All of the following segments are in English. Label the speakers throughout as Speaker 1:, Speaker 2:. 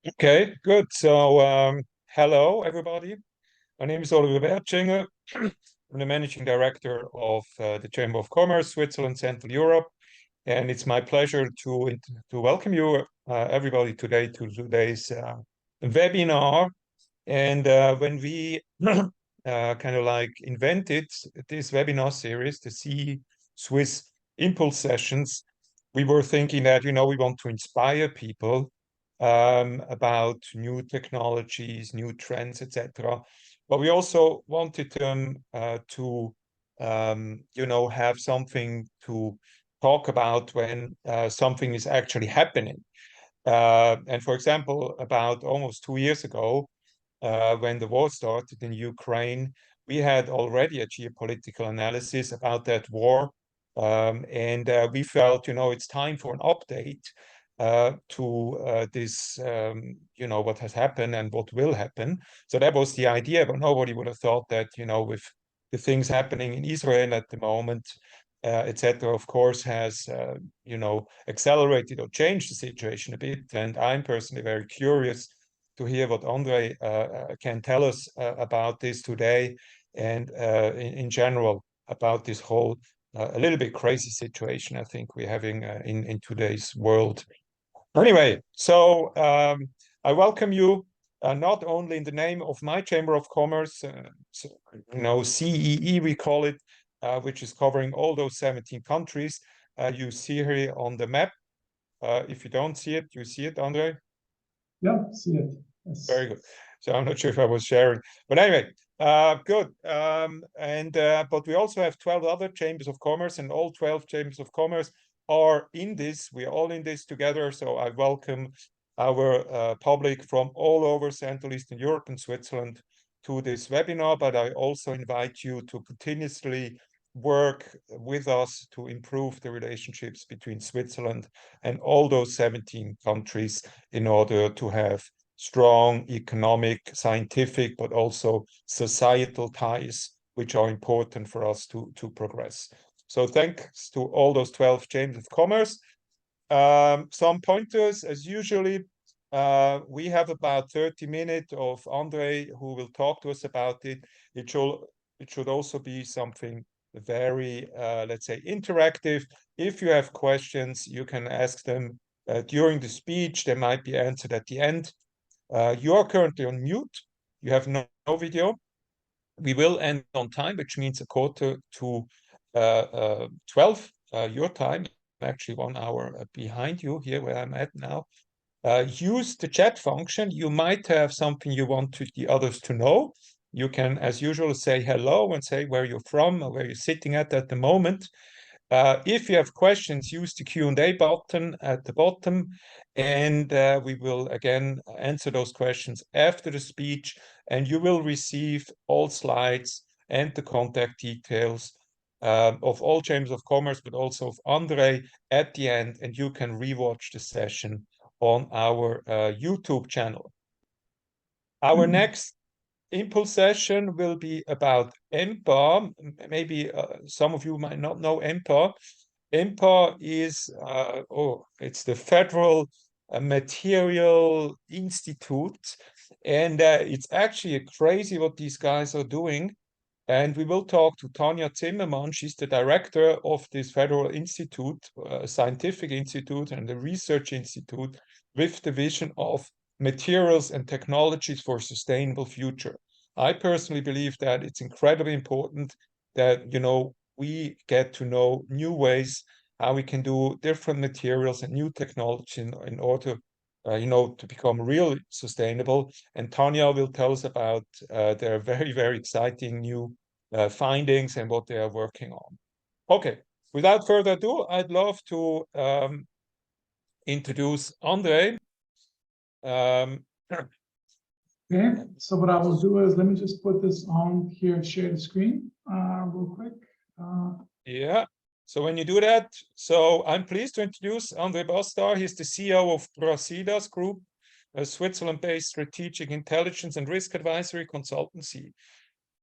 Speaker 1: Okay, good. So, hello, everybody. My name is Oliver Bertschinger. I'm the managing director of the Chamber of Commerce, Switzerland, Central Europe, and it's my pleasure to welcome you, everybody, today to today's webinar. And when we kind of like invented this webinar series, the CEE-Swiss Impulse Sessions, we were thinking that, we want to inspire people about new technologies, new trends, etc. But we also wanted to, have something to talk about when something is actually happening. And for example, about almost 2 years ago, when the war started in Ukraine, we had already a geopolitical analysis about that war. And we felt, it's time for an update to this, what has happened and what will happen. So that was the idea, but nobody would have thought that, with the things happening in Israel at the moment, etc., of course, has, accelerated or changed the situation a bit. And I'm personally very curious to hear what Andrej can tell us about this today and in general about this whole a little bit crazy situation I think we're having in today's world. Anyway, so I welcome you not only in the name of my Chamber of Commerce, CEE we call it, which is covering all those 17 countries. You see here on the map. If you don't see it, you see it, Andrej?
Speaker 2: Yeah, see it. Yes.
Speaker 1: Very good. So I'm not sure if I was sharing, but anyway, good. But we also have 12 other chambers of commerce, and all 12 chambers of commerce are in this. We are all in this together. So I welcome our public from all over Central Eastern Europe and Switzerland to this webinar. But I also invite you to continuously work with us to improve the relationships between Switzerland and all those 17 countries in order to have strong economic, scientific, but also societal ties, which are important for us to progress. So thanks to all those 12 chambers of commerce. Some pointers, as usually, we have about 30 minutes of Andrej, who will talk to us about it. It should also be something very, let's say, interactive. If you have questions, you can ask them during the speech. They might be answered at the end. You are currently on mute. You have no video. We will end on time, which means a quarter to 12 your time. I'm actually 1 hour behind you here where I'm at now. Use the chat function. You might have something you want the others to know. You can, as usual, say hello and say where you're from or where you're sitting at the moment. If you have questions, use the Q&A button at the bottom, and we will again answer those questions after the speech, and you will receive all slides and the contact details of all chambers of commerce, but also of Andrej at the end, and you can rewatch the session on our YouTube channel. Our next Impulse session will be about EMPA. Maybe some of you might not know EMPA. EMPA is, it's the Federal Material Institute. And it's actually crazy what these guys are doing. And we will talk to Tanja Zimmermann. She's the director of this Federal Institute, Scientific Institute and the Research Institute, with the vision of materials and technologies for a sustainable future. I personally believe that it's incredibly important that, we get to know new ways how we can do different materials and new technology in order, to become really sustainable. And Tanja will tell us about their very, very exciting new findings and what they are working on. Okay, without further ado, I'd love to introduce Andrej.
Speaker 2: Okay, so what I will do is, let me just put this on here and share the screen real quick.
Speaker 1: Yeah, so when you do that, so I'm pleased to introduce Andrej Bastar. He's the CEO of Brasidas Group, a Switzerland-based strategic intelligence and risk advisory consultancy.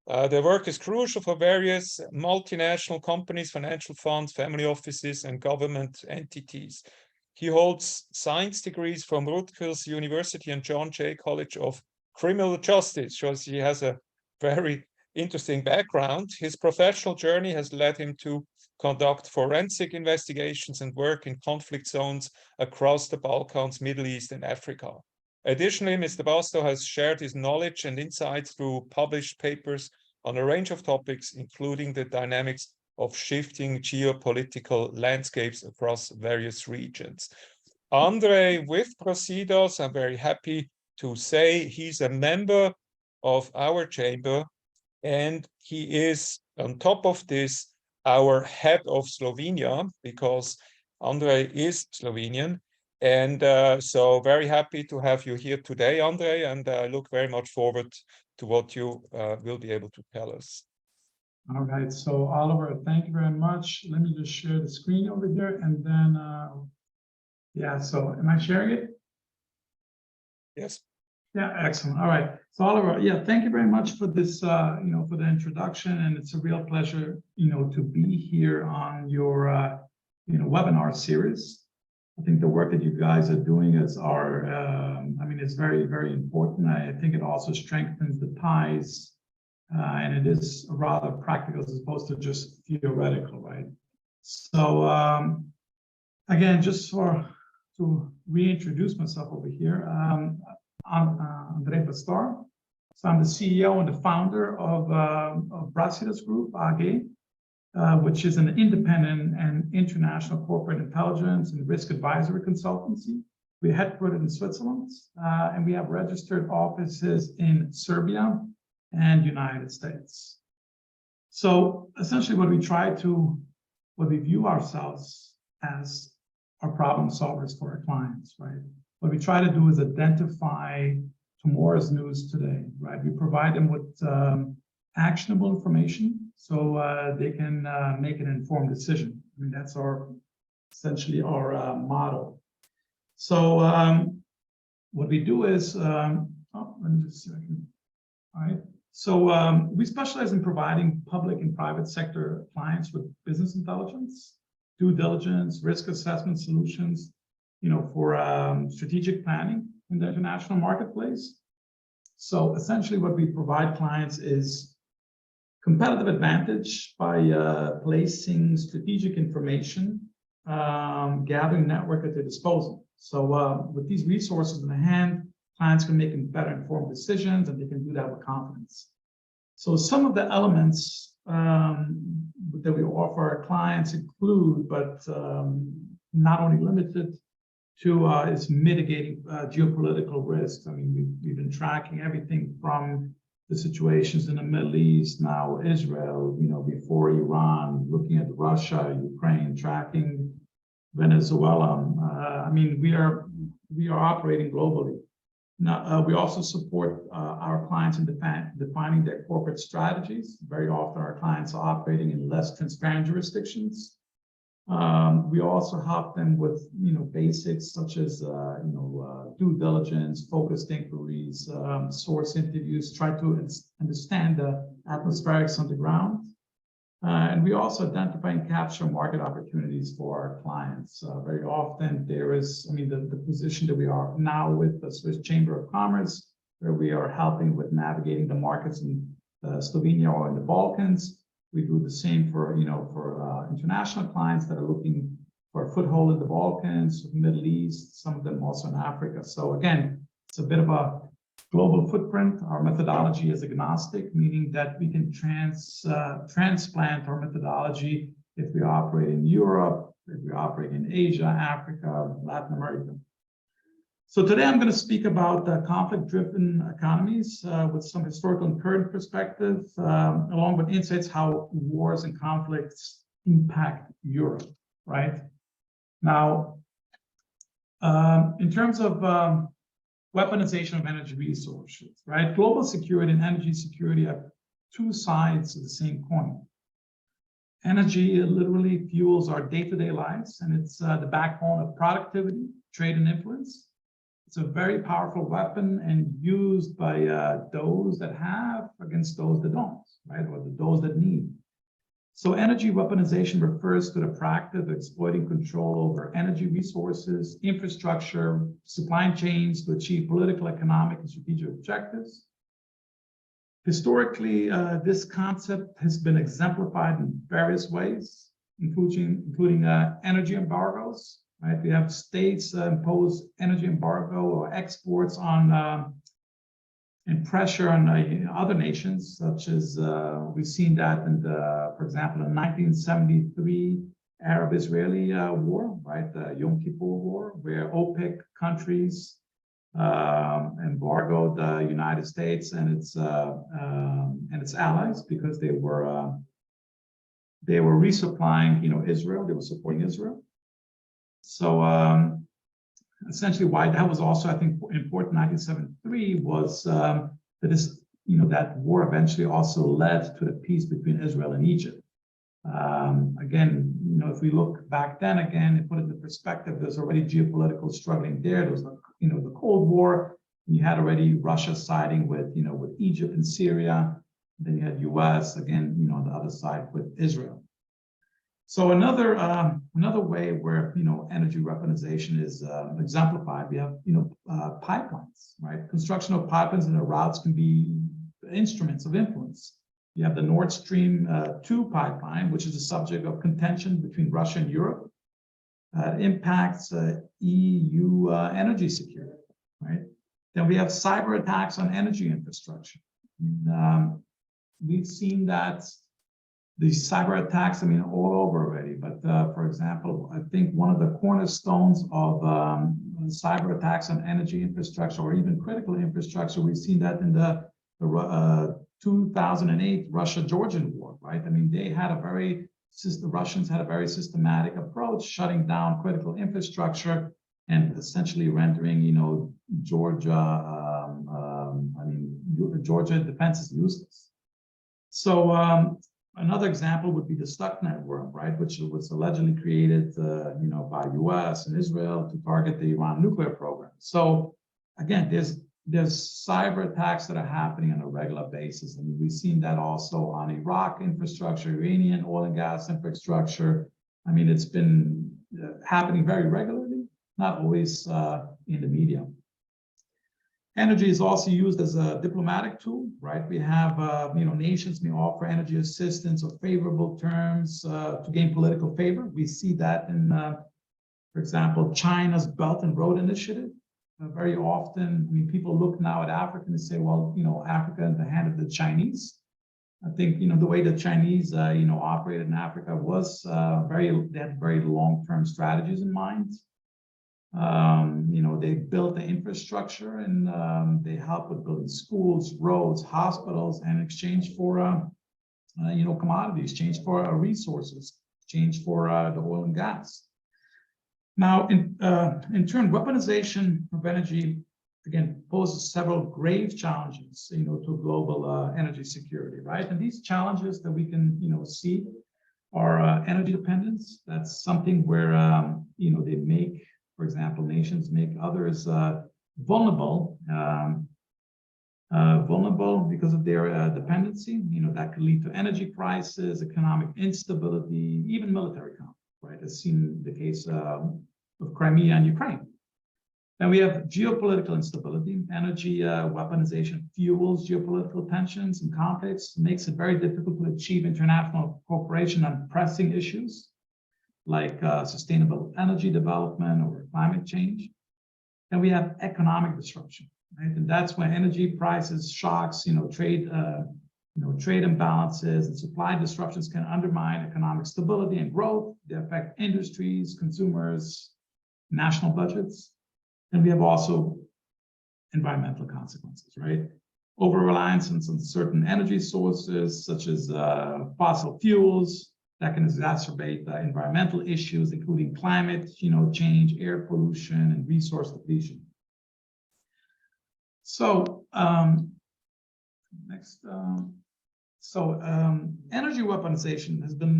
Speaker 1: Their work is crucial for various multinational companies, financial funds, family offices, and government entities. He holds science degrees from Rutgers University and John Jay College of Criminal Justice, shows he has a very interesting background. His professional journey has led him to conduct forensic investigations and work in conflict zones across the Balkans, Middle East, and Africa. Additionally, Mr. Bastar has shared his knowledge and insights through published papers on a range of topics, including the dynamics of shifting geopolitical landscapes across various regions. Andrej with Prosidos, I'm very happy to say he's a member of our chamber, and he is, on top of this, our head of Slovenia, because Andrej is Slovenian. And so very happy to have you here today, Andrej, and I look very much forward to what you will be able to tell us.
Speaker 2: All right, so Oliver, thank you very much. Let me just share the screen over here, and then, yeah, so am I sharing it?
Speaker 1: Yes.
Speaker 2: Yeah, excellent. All right. So Oliver, yeah, thank you very much for this, for the introduction, and it's a real pleasure, to be here on your, webinar series. I think the work that you guys are doing is it's very, very important. I think it also strengthens the ties, and it is rather practical as opposed to just theoretical, right? So again, just to reintroduce myself over here, I'm Andrej Bastar. So I'm the CEO and the founder of Brasidas Group AG, which is an independent and international corporate intelligence and risk advisory consultancy. We're headquartered in Switzerland, and we have registered offices in Serbia and United States. So essentially what we view ourselves as are problem solvers for our clients, right? What we try to do is identify tomorrow's news today, right? We provide them with actionable information so they can make an informed decision. I mean, that's essentially our motto. So what we do is, let me just see if I can, all right. So we specialize in providing public and private sector clients with business intelligence, due diligence, risk assessment solutions, for strategic planning in the international marketplace. So essentially what we provide clients is competitive advantage by placing strategic information, gathering network at their disposal. So with these resources in hand, clients can make better informed decisions, and they can do that with confidence. So some of the elements that we offer our clients include, but not only limited to, is mitigating geopolitical risks. I mean, we've been tracking everything from the situations in the Middle East, now Israel, before Iran, looking at Russia, Ukraine, tracking Venezuela. I mean, we are operating globally. Now, we also support our clients in defining their corporate strategies. Very often our clients are operating in less transparent jurisdictions. We also help them with, basics such as, due diligence, focused inquiries, source interviews, try to understand the atmospherics on the ground. And we also identify and capture market opportunities for our clients. Very often there is, the position that we are now with the Swiss Chamber of Commerce, where we are helping with navigating the markets in Slovenia or in the Balkans. We do the same for, for international clients that are looking for a foothold in the Balkans, Middle East, some of them also in Africa. So again, it's a bit of a global footprint. Our methodology is agnostic, meaning that we can transplant our methodology if we operate in Europe, if we operate in Asia, Africa, Latin America. So today I'm going to speak about conflict-driven economies with some historical and current perspective, along with insights how wars and conflicts impact Europe, right? Now, in terms of weaponization of energy resources, right? Global security and energy security are two sides of the same coin. Energy literally fuels our day-to-day lives, and it's the backbone of productivity, trade, and influence. It's a very powerful weapon and used by those that have against those that don't, right? Or those that need. So energy weaponization refers to the practice of exploiting control over energy resources, infrastructure, supply chains to achieve political, economic, and strategic objectives. Historically, this concept has been exemplified in various ways, including energy embargoes. Right, we have states impose energy embargo or exports on and pressure on other nations, such as we've seen that in the, for example, the 1973 Arab-Israeli war, right, the Yom Kippur War, where OPEC countries embargoed the United States and its allies because they were resupplying, Israel. They were supporting Israel. So essentially, why that was also, I think, important in 1973 was that that war eventually also led to the peace between Israel and Egypt. Again, if we look back then again and put it into perspective, there's already geopolitical struggling there. There was the Cold War, and you had already Russia siding with with Egypt and Syria. And then you had U.S. again, on the other side with Israel. So another way where energy weaponization is exemplified, we have pipelines, right? Construction of pipelines and their routes can be instruments of influence. You have the Nord Stream 2 pipeline, which is a subject of contention between Russia and Europe. It impacts EU energy security, right? Then we have cyber attacks on energy infrastructure. We've seen that these cyber attacks, all over already. But for example, I think one of the cornerstones of cyber attacks on energy infrastructure or even critical infrastructure, we've seen that in the 2008 Russia-Georgian war, right? They had the Russians had a very systematic approach, shutting down critical infrastructure and essentially rendering, Georgia defenses useless. So another example would be the Stuxnet worm, right, which was allegedly created, by U.S. and Israel to target the Iran nuclear program. So again, there's cyber attacks that are happening on a regular basis. We've seen that also on Iraq infrastructure, Iranian oil and gas infrastructure. It's been happening very regularly, not always in the media. Energy is also used as a diplomatic tool, right? We have, nations may offer energy assistance or favorable terms to gain political favor. We see that in, for example, China's Belt and Road Initiative. Very often, people look now at Africa and say, well, Africa in the hand of the Chinese. I think, the way the Chinese, operated in Africa was they had very long-term strategies in mind. They built the infrastructure and they helped with building schools, roads, hospitals, and exchange for, commodities, exchange for resources, exchange for the oil and gas. Now, in turn, weaponization of energy, again, poses several grave challenges, to global energy security, right? And these challenges that we can, see are energy dependence. That's something where, they make, for example, nations make others vulnerable because of their dependency. That could lead to energy crisis, economic instability, even military conflict, right? As seen in the case of Crimea and Ukraine. Then we have geopolitical instability. Energy weaponization fuels geopolitical tensions and conflicts, makes it very difficult to achieve international cooperation on pressing issues like sustainable energy development or climate change. Then we have economic disruption, right? And that's when energy prices shocks, trade imbalances and supply disruptions can undermine economic stability and growth. They affect industries, consumers, national budgets. And we have also environmental consequences, right? Over-reliance on some certain energy sources, such as fossil fuels, that can exacerbate environmental issues, including climate, change, air pollution, and resource depletion. So next, energy weaponization has been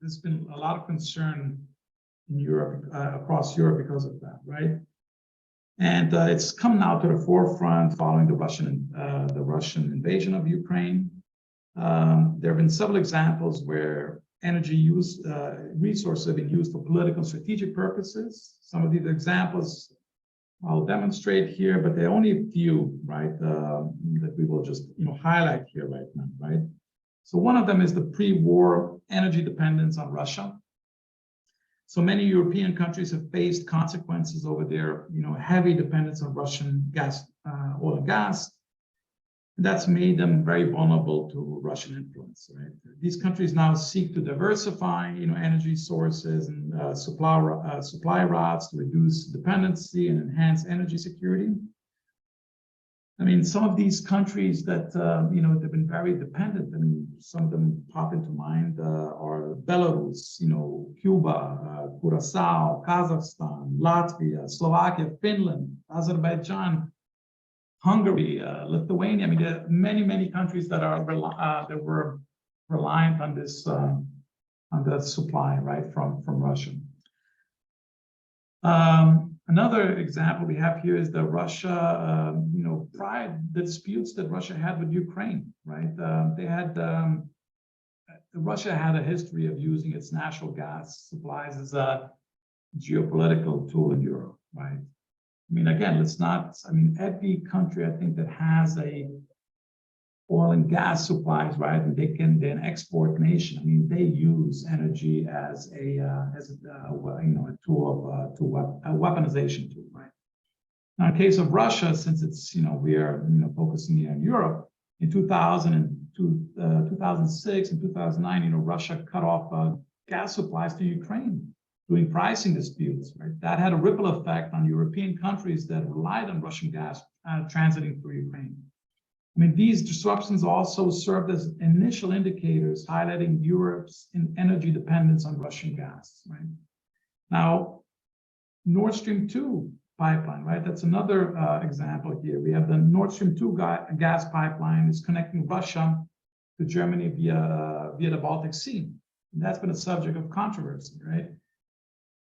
Speaker 2: there's been a lot of concern in Europe, across Europe because of that, right? And it's come now to the forefront following the Russian invasion of Ukraine. There have been several examples where energy resources have been used for political and strategic purposes. Some of these examples I'll demonstrate here, but there are only a few, right, that we will just highlight here right now, right? So one of them is the pre-war energy dependence on Russia. So many European countries have faced consequences over their heavy dependence on Russian oil and gas. That's made them very vulnerable to Russian influence, right? These countries now seek to diversify, energy sources and supply routes to reduce dependency and enhance energy security. I mean, some of these countries that they've been very dependent. I mean, some of them pop into mind are Belarus, Cuba, Curacao, Kazakhstan, Latvia, Slovakia, Finland, Azerbaijan, Hungary, Lithuania. I mean, there are many countries that are that were reliant on this on the supply, right, from Russia. Another example we have here is the the disputes that Russia had with Ukraine, right? Russia had a history of using its natural gas supplies as a geopolitical tool in Europe, right? I mean, again, every country, I think, that has a oil and gas supplies, right, and they're an export nation. I mean, they use energy as a tool of a weaponization tool, right? Now, in the case of Russia, since it's we are focusing here in Europe, in 2006 and 2009, Russia cut off gas supplies to Ukraine, doing pricing disputes, right? That had a ripple effect on European countries that relied on Russian gas transiting through Ukraine. I mean, these disruptions also served as initial indicators highlighting Europe's energy dependence on Russian gas, right? Now, Nord Stream 2 pipeline, right? That's another example here. We have the Nord Stream 2 gas pipeline is connecting Russia to Germany via the Baltic Sea. And that's been a subject of controversy, right?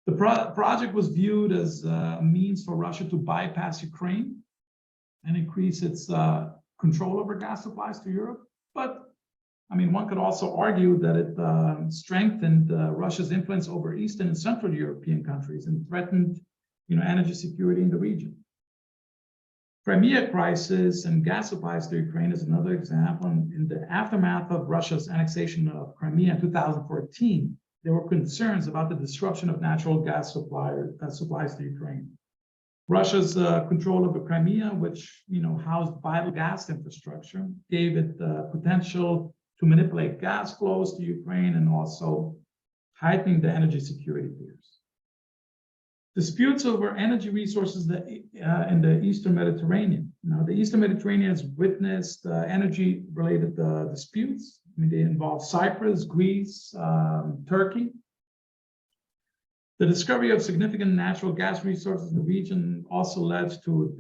Speaker 2: The project was viewed as a means for Russia to bypass Ukraine and increase its control over gas supplies to Europe. But I mean, one could also argue that it strengthened Russia's influence over Eastern and Central European countries and threatened, energy security in the region. Crimea crisis and gas supplies to Ukraine is another example. In the aftermath of Russia's annexation of Crimea in 2014, there were concerns about the disruption of natural gas supplies to Ukraine. Russia's control over Crimea, which housed vital gas infrastructure, gave it potential to manipulate gas flows to Ukraine and also heightening the energy security fears. Disputes over energy resources in the Eastern Mediterranean. Now, the Eastern Mediterranean has witnessed energy-related disputes. I mean, they involve Cyprus, Greece, Turkey. The discovery of significant natural gas resources in the region also led to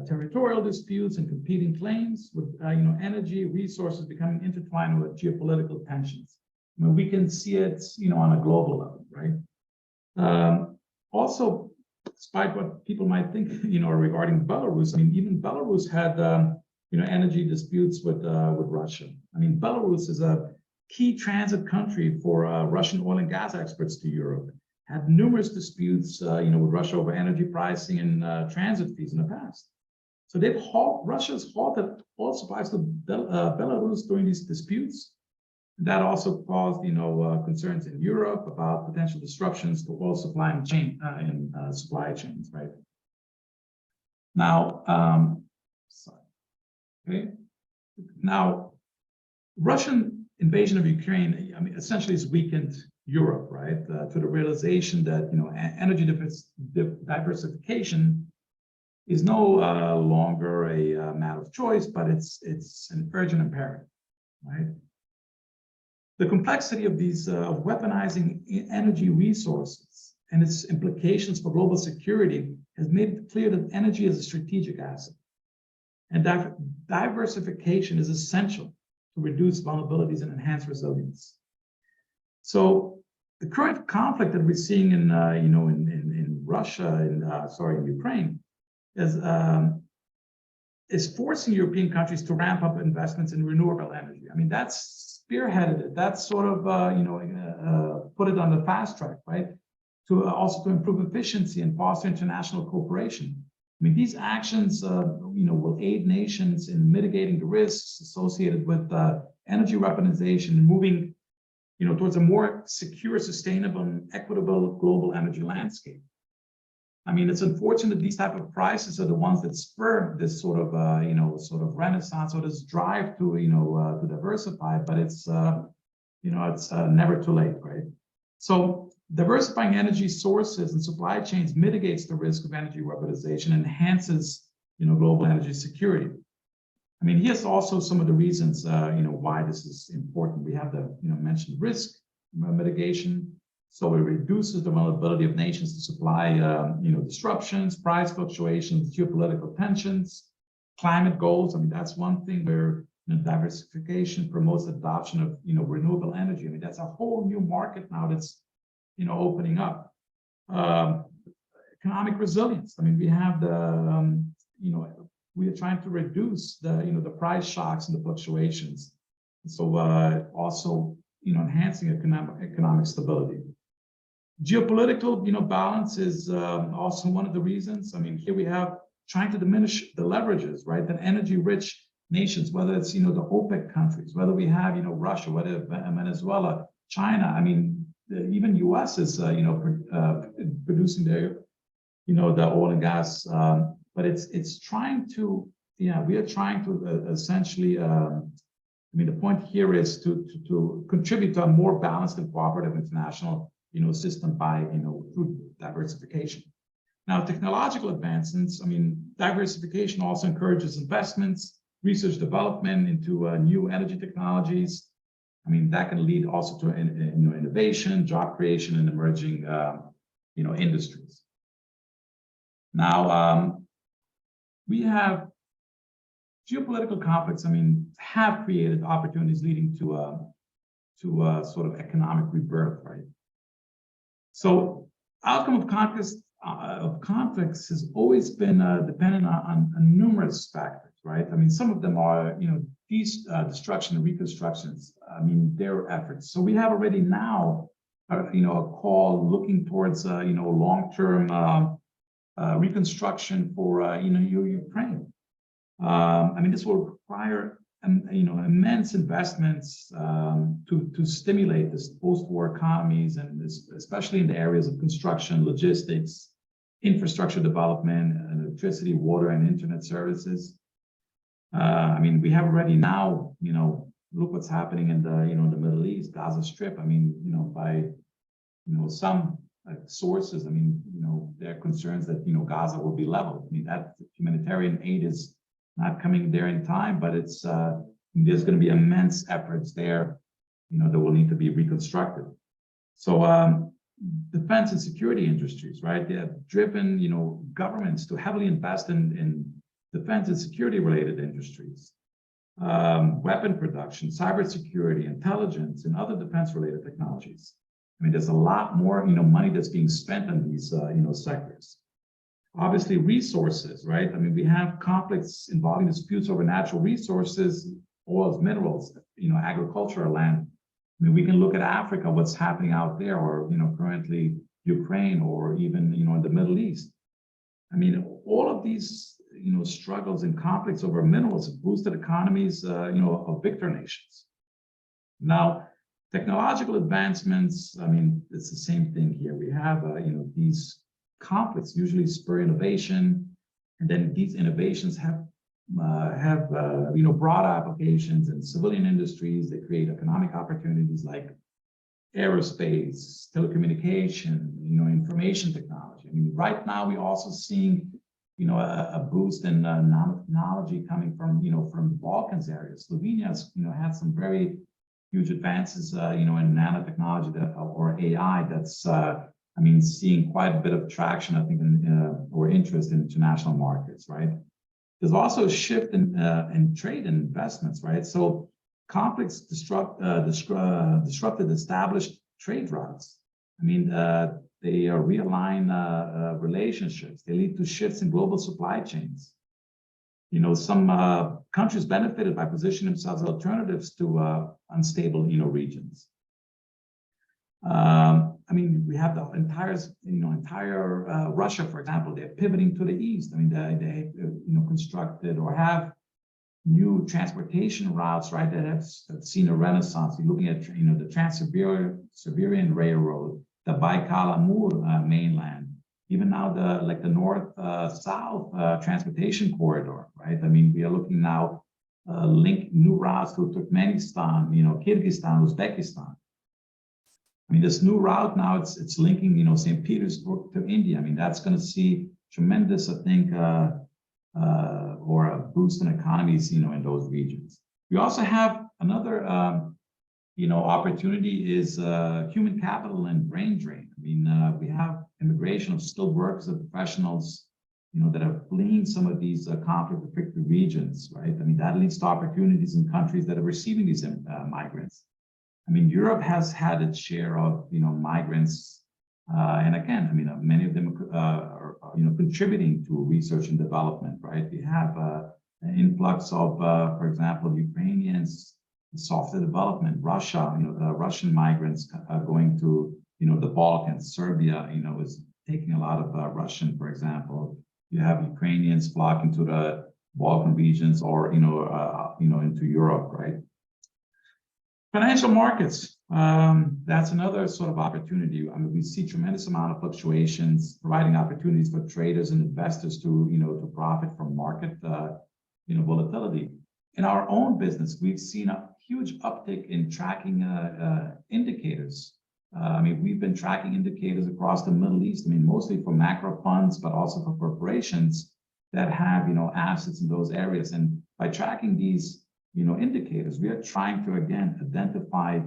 Speaker 2: territorial disputes and competing claims, with energy resources becoming intertwined with geopolitical tensions. I mean, we can see it, on a global level, right? Also, despite what people might think, regarding Belarus, I mean, even Belarus had, energy disputes with Russia. I mean, Belarus is a key transit country for Russian oil and gas exports to Europe. Had numerous disputes, with Russia over energy pricing and transit fees in the past. So Russia's halted oil supplies to Belarus during these disputes. That also caused, concerns in Europe about potential disruptions to oil supply and supply chains, right? Now, Now, Russian invasion of Ukraine, I mean, essentially has weakened Europe, right? To the realization that, energy diversification is no longer a matter of choice, but it's an urgent imperative, right? The complexity of these of weaponizing energy resources and its implications for global security has made it clear that energy is a strategic asset, and diversification is essential to reduce vulnerabilities and enhance resilience. So the current conflict that we're seeing in Russia and in Ukraine is forcing European countries to ramp up investments in renewable energy. I mean, that's spearheaded it. That's sort of, put it on the fast track, right? To also to improve efficiency and foster international cooperation. I mean, these actions, will aid nations in mitigating the risks associated with energy weaponization and moving, towards a more secure, sustainable, and equitable global energy landscape. I mean, it's unfortunate these type of crises are the ones that spur this sort of, renaissance or this drive to, to diversify. But it's, it's never too late, right? So diversifying energy sources and supply chains mitigates the risk of energy weaponization and enhances, global energy security. I mean, here's also some of the reasons, why this is important. We have the, mentioned risk mitigation. So it reduces the vulnerability of nations to supply, disruptions, price fluctuations, geopolitical tensions, climate goals. I mean, that's one thing where diversification promotes adoption of, renewable energy. I mean, that's a whole new market now that's, opening up. Economic resilience. I mean, we have the, we are trying to reduce the, the price shocks and the fluctuations. So also, enhancing economic stability. Geopolitical, balance is also one of the reasons. I mean, here we have trying to diminish the leverages, right? That energy-rich nations, whether it's, the OPEC countries, whether we have, Russia, whether Venezuela, China. I mean, even U.S. is, producing their, the oil and gas. But it's trying to, we are trying to essentially. I mean, the point here is to contribute to a more balanced and cooperative international, system by, through diversification. Now, technological advancements, I mean, diversification also encourages investments, research development into new energy technologies. I mean, that can lead also to, innovation, job creation, and emerging, industries. Now, we have geopolitical conflicts, I mean, have created opportunities leading to sort of economic rebirth, right? So outcome of conflicts has always been dependent on numerous factors, right? I mean, some of them are, destruction and reconstructions. I mean, their efforts. So we have already now, a call looking towards, long-term reconstruction for, Ukraine. I mean, this will require, immense investments to stimulate this post-war economies, and especially in the areas of construction, logistics, infrastructure development, electricity, water, and internet services. I mean, we have already now, look what's happening in the, the Middle East, Gaza Strip. I mean, by, some sources, I mean, there are concerns that, Gaza will be leveled. I mean, that humanitarian aid is not coming there in time, but it's there's going to be immense efforts there, that will need to be reconstructed. So defense and security industries, right? They have driven, governments to heavily invest in defense and security related industries, weapon production, cybersecurity, intelligence, and other defense related technologies. I mean, there's a lot more, money that's being spent on these, sectors. Obviously, resources, right? I mean, we have conflicts involving disputes over natural resources, oils, minerals, agricultural land. I mean, we can look at Africa, what's happening out there, or, currently Ukraine, or even, in the Middle East. I mean, all of these, struggles and conflicts over minerals have boosted economies, of victor nations. Now, technological advancements, I mean, it's the same thing here. We have, these conflicts usually spur innovation, and then these innovations have broad applications in civilian industries. They create economic opportunities like aerospace, telecommunication, information technology. I mean, right now we're also seeing, a boost in nanotechnology coming from, from the Balkans area. Slovenia has, had some very huge advances, in nanotechnology or AI that's, I mean, seeing quite a bit of traction, I think, or interest in international markets, right? There's also a shift in trade and investments, right? So conflicts disrupted established trade routes. I mean, They realign relationships. They lead to shifts in global supply chains. You know, some countries benefited by positioning themselves as alternatives to unstable, you know, regions. I mean, we have the entire Russia, for example. They're pivoting to the east. I mean, they you know, constructed or have new transportation routes, right, that have seen a renaissance. You're looking at, you know, the Trans-Siberian Railroad, the Baikal-Amur mainland, even now the north-south transportation corridor, right? I mean, we are looking now link new routes to Turkmenistan, you know, Kyrgyzstan, Uzbekistan. I mean, this new route now, it's linking, you know, St. Petersburg to India. I mean, that's going to see tremendous, I think, or a boost in economies, you know, in those regions. We also have another, you know, opportunity is human capital and brain drain. I mean, we have immigration of skilled workers and professionals, you know, that are fleeing some of these conflict-affected regions, right? I mean, that leads to opportunities in countries that are receiving these migrants. I mean, Europe has had its share of, you know, migrants, and again, I mean, many of them are, you know, contributing to research and development, right? We have an influx of, for example, Ukrainians, software development, Russia, you know, the Russian migrants going to, you know, the Balkans, Serbia, you know, is taking a lot of Russian, for example. You have Ukrainians flocking to the Balkan regions or, you know, into Europe, right? Financial markets, that's another sort of opportunity. I mean, we see tremendous amount of fluctuations, providing opportunities for traders and investors to, you know, to profit from market, you know, volatility. In our own business, we've seen a huge uptick in tracking indicators. I mean, we've been tracking indicators across the Middle East. I mean, mostly for macro funds, but also for corporations that have, you know, assets in those areas. And by tracking these, you know, indicators, we are trying to, again, identify,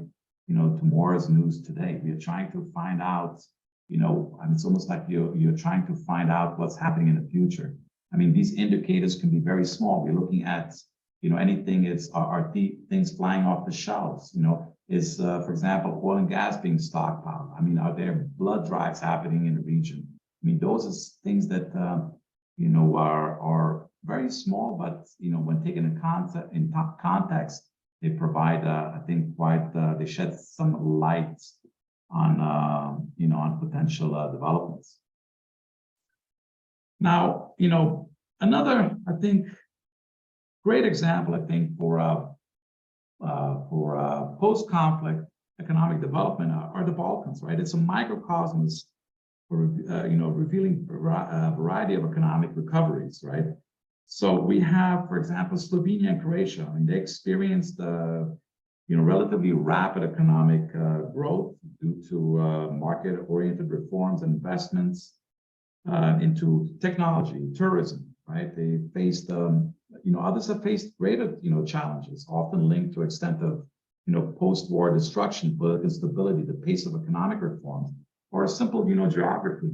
Speaker 2: you know, tomorrow's news today. We are trying to find out, you know, I mean, it's almost like you're trying to find out what's happening in the future. I mean, these indicators can be very small. We're looking at, you know, anything are things flying off the shelves, you know, is, for example, oil and gas being stockpiled? I mean, are there blood drives happening in the region? I mean, those are things that, you know, are very small, but, you know, when taken in context, they provide, I think, quite, they shed some light on, you know, on potential developments. Now, you know, another, I think, great example, I think, for post-conflict economic development are the Balkans, right? It's a microcosmos for, you know, revealing a variety of economic recoveries, right? So we have, for example, Slovenia and Croatia. I mean, they experienced, you know, relatively rapid economic growth due to market-oriented reforms and investments into technology, tourism, right? They faced, you know, others have faced greater, you know, challenges, often linked to extent of, you know, post-war destruction, political instability, the pace of economic reforms, or a simple, you know, geography.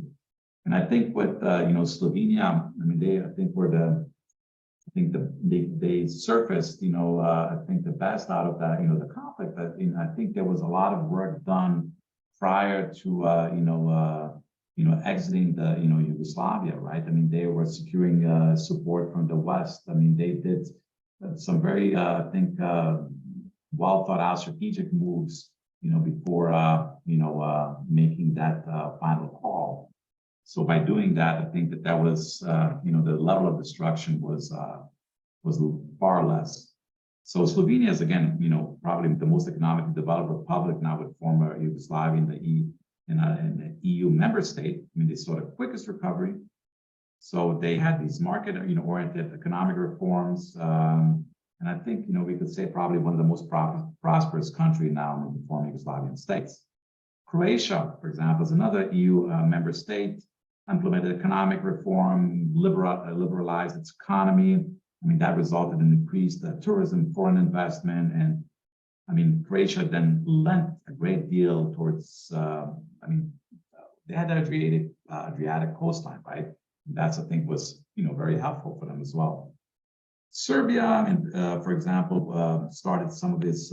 Speaker 2: And I think with, you know, Slovenia, I mean, they surfaced, you know, I think the best out of that, you know, the conflict. That, you know, I think there was a lot of work done prior to, you know, exiting the, you know, Yugoslavia, right? I mean, they were securing support from the West. I mean, they did some very, I think, well thought out strategic moves, you know, before, you know, making that final call. So by doing that, I think that was, you know, the level of destruction was far less. So Slovenia is, again, you know, probably the most economically developed republic now with former Yugoslavia in the EU member state. I mean, they saw the quickest recovery. So they had these market, you know, oriented economic reforms. And I think, you know, we could say probably one of the most prosperous country now in the former Yugoslavian states. Croatia, for example, is another EU member state, implemented economic reform, liberalized its economy. I mean, that resulted in increased tourism, foreign investment, and I mean, Croatia then lent a great deal towards, I mean, they had the Adriatic coastline, right? And that's, I think, was, you know, very helpful for them as well. Serbia, for example, started some of its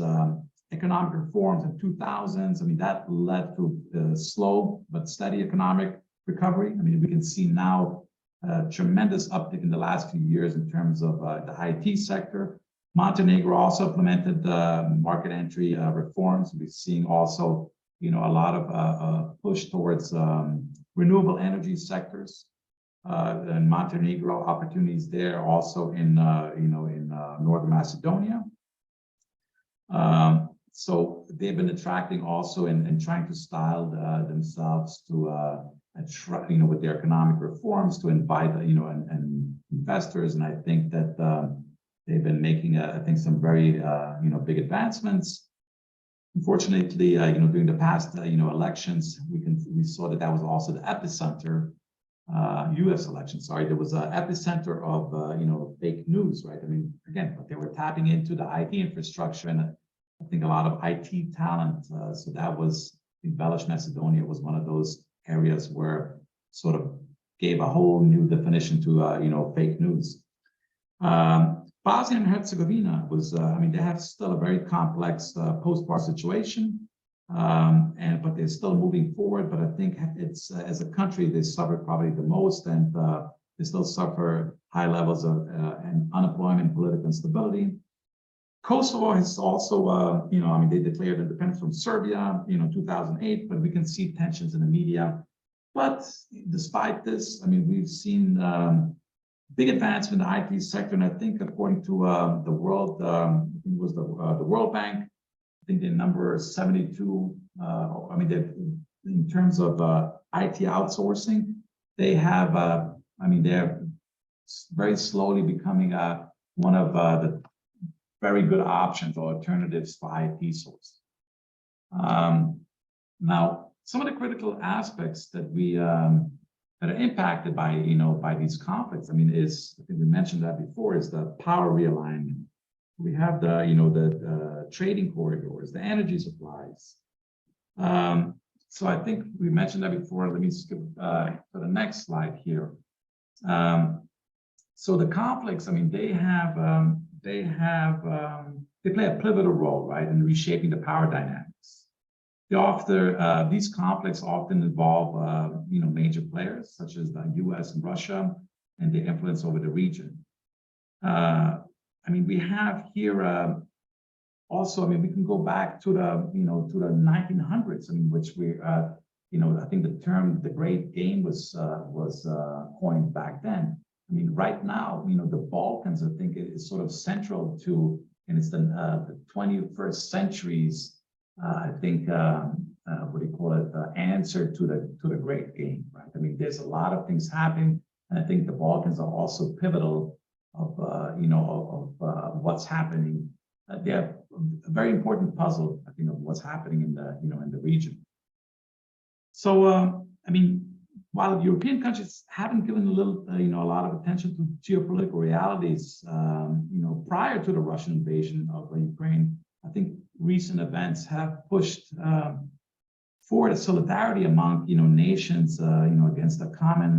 Speaker 2: economic reforms in 2000s. I mean, that led to slow but steady economic recovery. I mean, we can see now a tremendous uptick in the last few years in terms of the IT sector. Montenegro also implemented market entry reforms. We're seeing also, a lot of push towards renewable energy sectors. And Montenegro opportunities there, also in Northern Macedonia. So they've been attracting also and trying to style themselves to with their economic reforms to invite and investors. And I think that they've been making I think some very big advancements. Unfortunately, during the past elections, we saw that was also the epicenter. U.S. elections, sorry, there was an epicenter of fake news, right? I mean, again, but they were tapping into the IT infrastructure and I think a lot of IT talent. So that was, I think, Belgium, Macedonia was one of those areas where sort of gave a whole new definition to fake news. Bosnia and Herzegovina was, they have still a very complex post-war situation. But they're still moving forward. But I think it's as a country, they suffered probably the most, and they still suffer high levels of unemployment, political instability. Kosovo has also, they declared independence from Serbia, 2008, but we can see tensions in the media. But despite this, we've seen big advancement in the IT sector, and I think according to the world, I think it was the World Bank, I think they're number 72. In terms of IT outsourcing, they have, they're very slowly becoming one of the very good options or alternatives for IT source. Now, some of the critical aspects that we that are impacted by by these conflicts, is, I think we mentioned that before, is the power realignment. We have the the trading corridors, the energy supplies. So I think we mentioned that before. Let me skip to the next slide here. So the conflicts, they play a pivotal role, right, in reshaping the power dynamics. These conflicts often involve major players such as the U.S. and Russia and their influence over the region. We have here also, we can go back to the to the 1900s, which we I think the term "the Great Game" was coined back then. Right now, the Balkans, I think, is sort of central to, and it's the 21st century's, I think, what do you call it, the answer to the Great Game, right? There's a lot of things happening, and I think the Balkans are also pivotal of what's happening. They're a very important puzzle, I think, of what's happening in the in the region. So, while European countries haven't given a lot of attention to geopolitical realities, prior to the Russian invasion of Ukraine, I think recent events have pushed forward a solidarity among nations, against a common,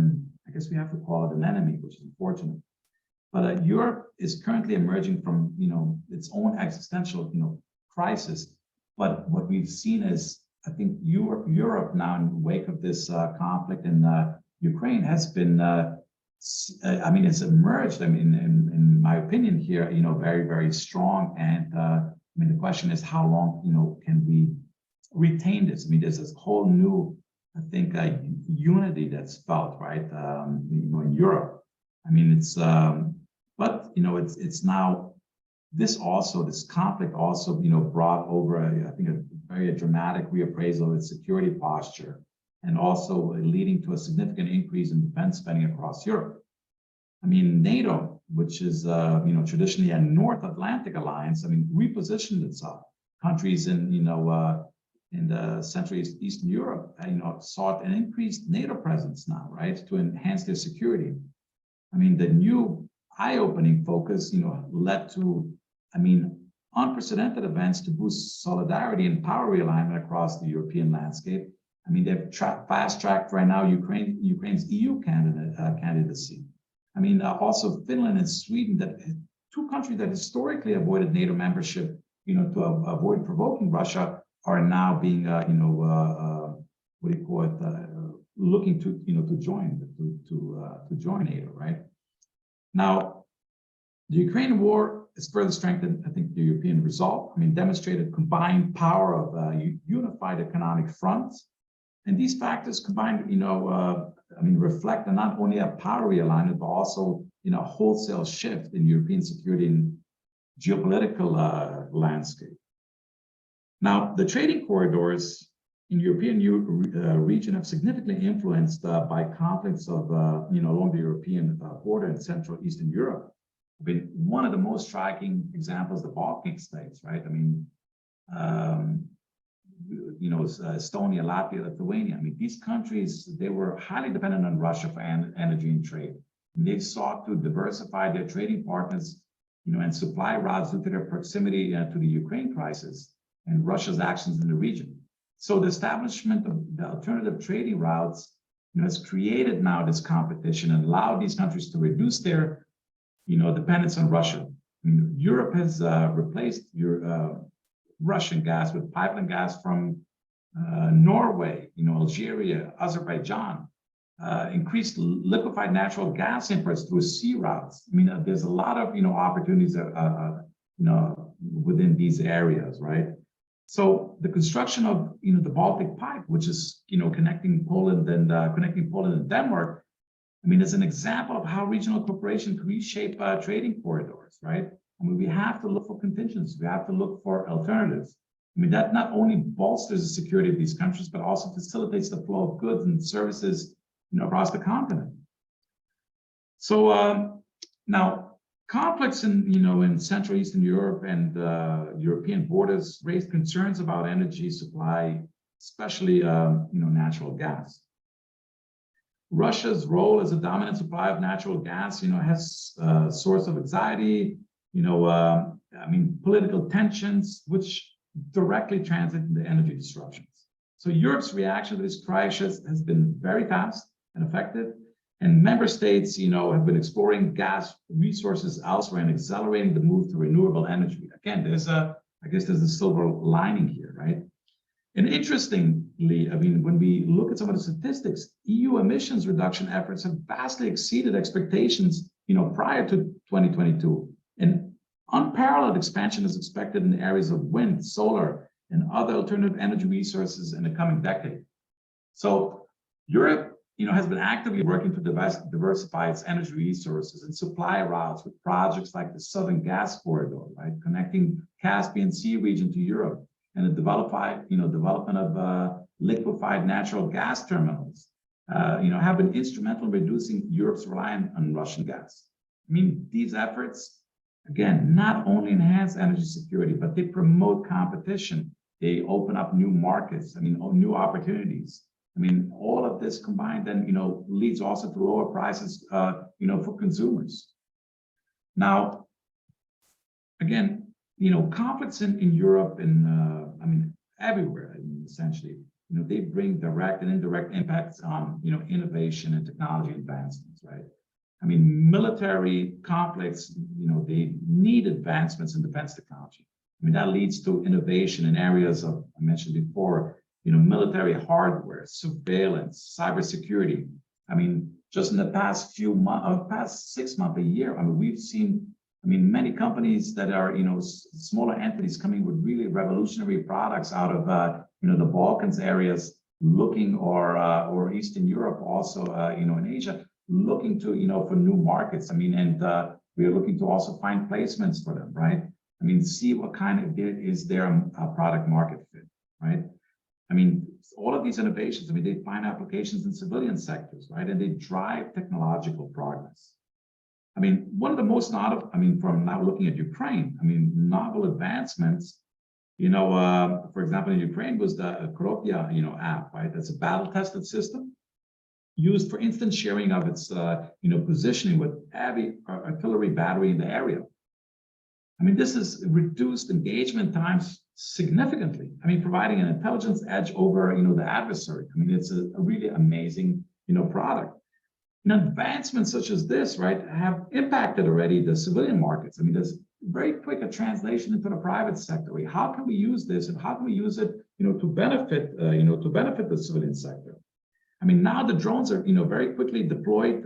Speaker 2: I guess we have to call it an enemy, which is unfortunate. But Europe is currently emerging from its own existential crisis. But what we've seen is, I think Europe now, in the wake of this conflict in Ukraine, has been, it's emerged, in my opinion here, very, very strong. And the question is, how long, can we retain this? There's this whole new, I think, unity that's felt, right, in Europe. It's, but, it's now, this conflict also, brought over, I think, a very dramatic reappraisal of its security posture, and also leading to a significant increase in defense spending across Europe. NATO, which is, traditionally a North Atlantic alliance, repositioned itself. Countries in, in the Central Eastern Europe, sought an increased NATO presence now, right, to enhance their security. The new eye-opening focus, led to, unprecedented events to boost solidarity and power realignment across the European landscape. They've fast-tracked right now Ukraine's EU candidacy. Also Finland and Sweden, that two countries that historically avoided NATO membership, to avoid provoking Russia, are now being, what do you call it, looking to, to join NATO, right? Now, the Ukraine war is further strengthened, I think, the European resolve. I mean, demonstrated combined power of a unified economic front. And these factors combined, reflect not only a power realignment, but also, a wholesale shift in European security and geopolitical landscape. Now, the trading corridors in the European region have significantly influenced by conflicts of, along the European border in Central Eastern Europe. I mean, one of the most striking examples, the Baltic states, right? I mean, Estonia, Latvia, Lithuania. I mean, these countries, they were highly dependent on Russia for energy and trade. And they've sought to diversify their trading partners, and supply routes due to their proximity to the Ukraine crisis and Russia's actions in the region. So the establishment of the alternative trading routes, has created now this competition and allowed these countries to reduce their, dependence on Russia. I mean, Europe has replaced Russian gas with pipeline gas from Norway, Algeria, Azerbaijan, increased liquefied natural gas imports through sea routes. I mean, there's a lot of, opportunities, within these areas, right? So the construction of, the Baltic Pipe, which is, connecting Poland and Denmark, I mean, is an example of how regional cooperation can reshape trading corridors, right? I mean, we have to look for contingencies. We have to look for alternatives. I mean, that not only bolsters the security of these countries, but also facilitates the flow of goods and services, across the continent. So now, conflicts in Central Eastern Europe and European borders raised concerns about energy supply, especially natural gas. Russia's role as a dominant supplier of natural gas, has a source of anxiety, political tensions, which directly translate into energy disruptions. So Europe's reaction to this crisis has been very fast and effective. And member states, have been exploring gas resources elsewhere and accelerating the move to renewable energy. Again, there's a silver lining here, right? And interestingly, I mean, when we look at some of the statistics, EU emissions reduction efforts have vastly exceeded expectations, prior to 2022. And unparalleled expansion is expected in the areas of wind, solar, and other alternative energy resources in the coming decade. So Europe, has been actively working to diversify its energy resources and supply routes with projects like the Southern Gas Corridor, right, connecting Caspian Sea region to Europe, and the development of liquefied natural gas terminals, have been instrumental in reducing Europe's reliance on Russian gas. I mean, these efforts, again, not only enhance energy security, but they promote competition. They open up new markets. I mean, new opportunities. I mean, all of this combined then, leads also to lower prices, for consumers. Now, again, conflicts in Europe and, everywhere, essentially, they bring direct and indirect impacts on, innovation and technology advancements, right? I mean, military conflicts, they need advancements in defense technology. I mean, that leads to innovation in areas of, I mentioned before, military hardware, surveillance, cybersecurity. I mean, just in the past few months, past 6 months, a year, I mean, we've seen, many companies that are, smaller entities coming with really revolutionary products out of, the Balkans areas, looking or Eastern Europe also, in Asia, looking to, for new markets. I mean, and we are looking to also find placements for them, right? I mean, see what kind of is there a product market fit, right? I mean, all of these innovations, they find applications in civilian sectors, right? And they drive technological progress. I mean, one of the most novel, from now looking at Ukraine, novel advancements, for example, in Ukraine was the Koropia, app, right? That's a battle-tested system used for instant sharing of its, positioning with heavy artillery battery in the area. This has reduced engagement times significantly. Providing an intelligence edge over, the adversary. It's a really amazing, product. Advancements such as this, right, have impacted already the civilian markets. There's very quick a translation into the private sector. How can we use this, and how can we use it, to benefit, to benefit the civilian sector? I mean, now the drones are, very quickly deployed,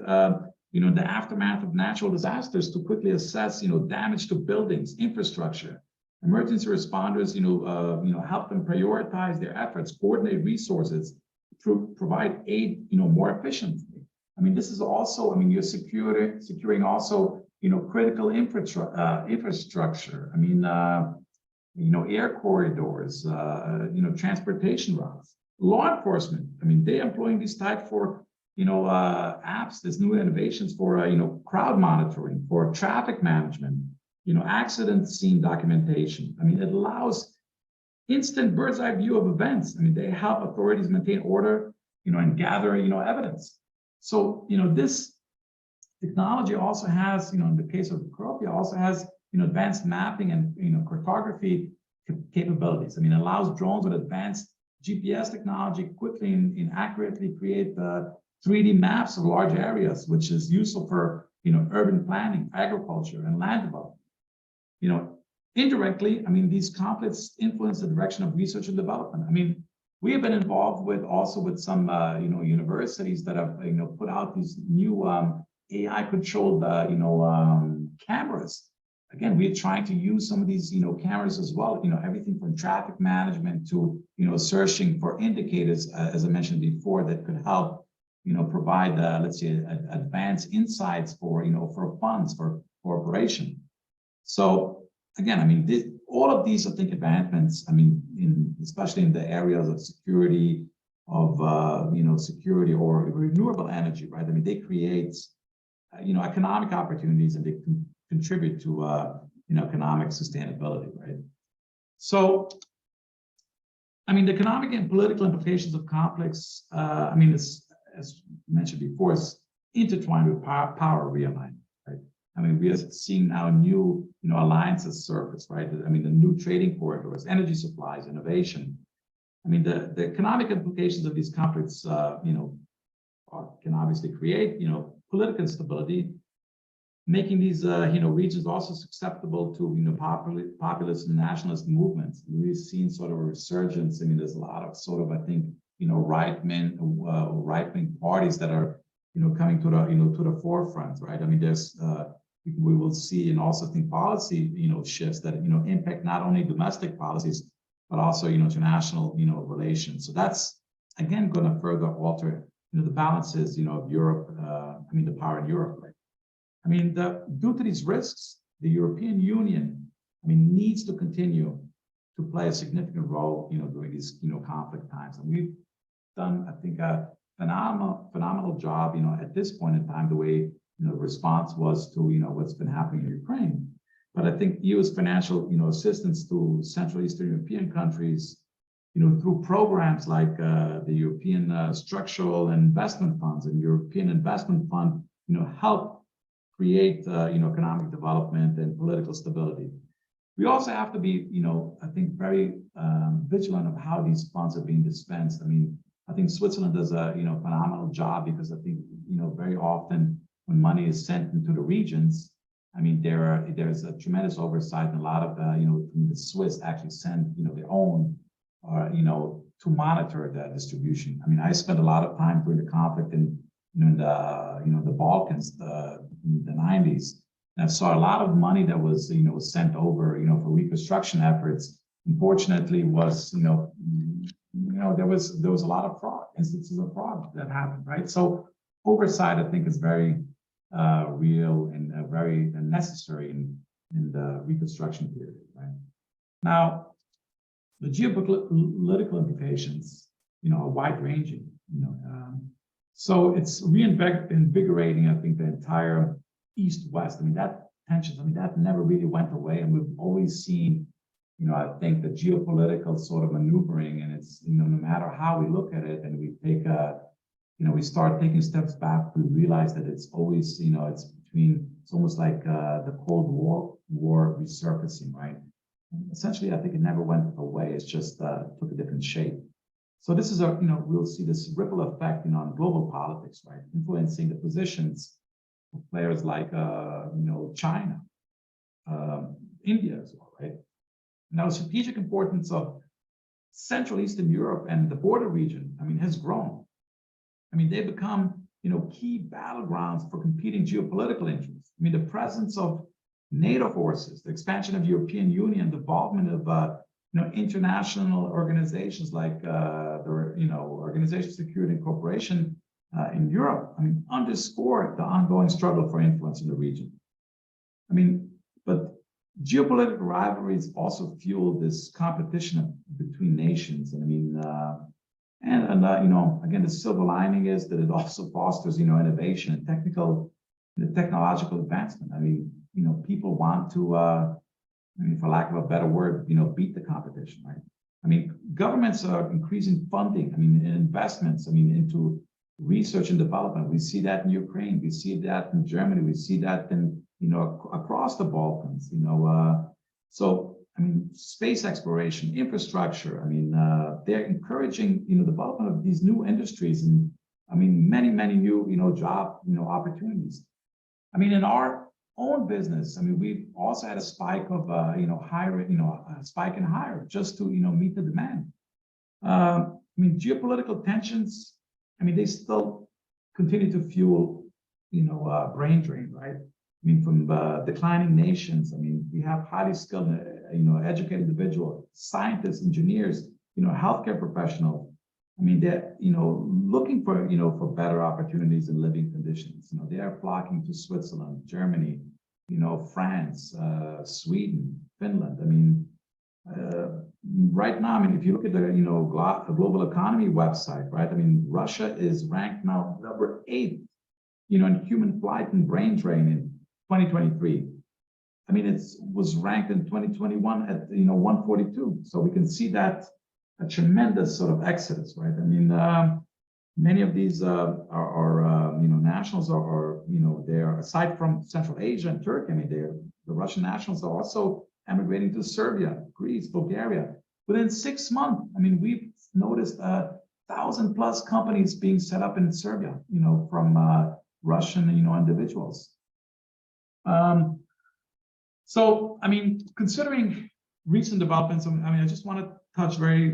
Speaker 2: in the aftermath of natural disasters to quickly assess, damage to buildings, infrastructure. Emergency responders, help them prioritize their efforts, coordinate resources, provide aid, more efficiently. I mean, this is also, I mean, you're securing also, critical infrastructure. I mean, air corridors, transportation routes. Law enforcement, I mean, they're employing these type for, apps, there's new innovations for, crowd monitoring, for traffic management, accident scene documentation. I mean, it allows instant bird's eye view of events. I mean, they help authorities maintain order, and gather, evidence. So, this technology also has, in the case of Cropia, also has, advanced mapping and, cartography capabilities. I mean, it allows drones with advanced GPS technology quickly and accurately create 3D maps of large areas, which is useful for, urban planning, agriculture, and land development. Indirectly, I mean, these conflicts influence the direction of research and development. I mean, we have been involved with some, universities that have, put out these new AI-controlled, cameras. Again, we're trying to use some of these, cameras as well. Everything from traffic management to, searching for indicators, as I mentioned before, that could help, provide, let's say, advanced insights for, for funds, for cooperation. So again, I mean, all of these, I think, advancements, I mean, especially in the areas of security, security or renewable energy, right? I mean, they create, economic opportunities, and they can contribute to, economic sustainability, right? So, I mean, the economic and political implications of conflicts, I mean, as mentioned before, is intertwined with power realignment, right? I mean, we are seeing now new, alliances surface, right? I mean, the new trading corridors, energy supplies, innovation. I mean, the economic implications of these conflicts, can obviously create, political instability, making these, regions also susceptible to, populist and nationalist movements. We've seen sort of a resurgence. I mean, there's a lot of sort of, I think, right-wing parties that are, coming to the, to the forefront, right? I mean, there's, we will see, and also think policy, shifts that, impact not only domestic policies, but also, international, relations. So that's, again, going to further alter, the balances, of Europe, I mean, the power in Europe, right? I mean, due to these risks, the European Union, I mean, needs to continue to play a significant role, during these, conflict times. And we've done, I think, a phenomenal job, at this point in time, the way, the response was to, what's been happening in Ukraine. But I think EU's financial, assistance to Central Eastern European countries, through programs like the European Structural and Investment Funds and European Investment Fund, help create, economic development and political stability. We also have to be, I think, very vigilant of how these funds are being dispensed. I mean, I think Switzerland does a, phenomenal job, because I think, very often when money is sent into the regions, I mean, there's a tremendous oversight, and a lot of, the Swiss actually send, their own, to monitor the distribution. I mean, I spent a lot of time during the conflict in the Balkans, in the 90s. And I saw a lot of money that was, sent over, for reconstruction efforts. Unfortunately, was, there was a lot of fraud, instances of fraud that happened, right? So oversight, I think, is very real and very necessary in the reconstruction period, right? Now, the geopolitical implications, are wide-ranging, so it's reinvigorating, I think, the entire East-West. I mean, that tension, I mean, that never really went away, and we've always seen, I think, the geopolitical sort of maneuvering, and it's, no matter how we look at it, and we take we start taking steps back, we realize that it's always, it's almost like the Cold War resurfacing, right? And essentially, I think it never went away. It's just took a different shape. So this is we'll see this ripple effect, on global politics, right? Influencing the positions of players like, China, India as well, right? Now, strategic importance of Central Eastern Europe and the border region, I mean, has grown. I mean, they become, key battlegrounds for competing geopolitical interests. I mean, the presence of NATO forces, the expansion of European Union, the involvement of, international organizations like the, Organization of Security and Cooperation in Europe, I mean, underscore the ongoing struggle for influence in the region. I mean, but geopolitical rivalries also fuel this competition between nations. And I mean, again, the silver lining is that it also fosters, innovation and technological advancement. I mean, people want to, for lack of a better word, beat the competition, right? I mean, governments are increasing funding, investments, into research and development. We see that in Ukraine, we see that in Germany, we see that in, across the Balkans, so, space exploration, infrastructure, they're encouraging, development of these new industries and, many, many new, job, opportunities. In our own business, we've also had a spike of, hiring, a spike in hire just to, meet the demand. Geopolitical tensions, they still continue to fuel, brain drain, right? From declining nations, we have highly skilled, educated individuals, scientists, engineers, healthcare professionals. They're, looking for, for better opportunities and living conditions. They are flocking to Switzerland, Germany, France, Sweden, Finland. Right now, if you look at the, global economy website, right? Russia is ranked now number 8, in human flight and brain drain in 2023. It was ranked in 2021 at 142. So we can see that a tremendous sort of exodus, right? Many of these are nationals are they're, aside from Central Asia and Turkey, the Russian nationals are also emigrating to Serbia, Greece, Bulgaria. Within 6 months, we've noticed 1,000+ companies being set up in Serbia, from Russian, individuals. So, considering recent developments, I just want to touch very,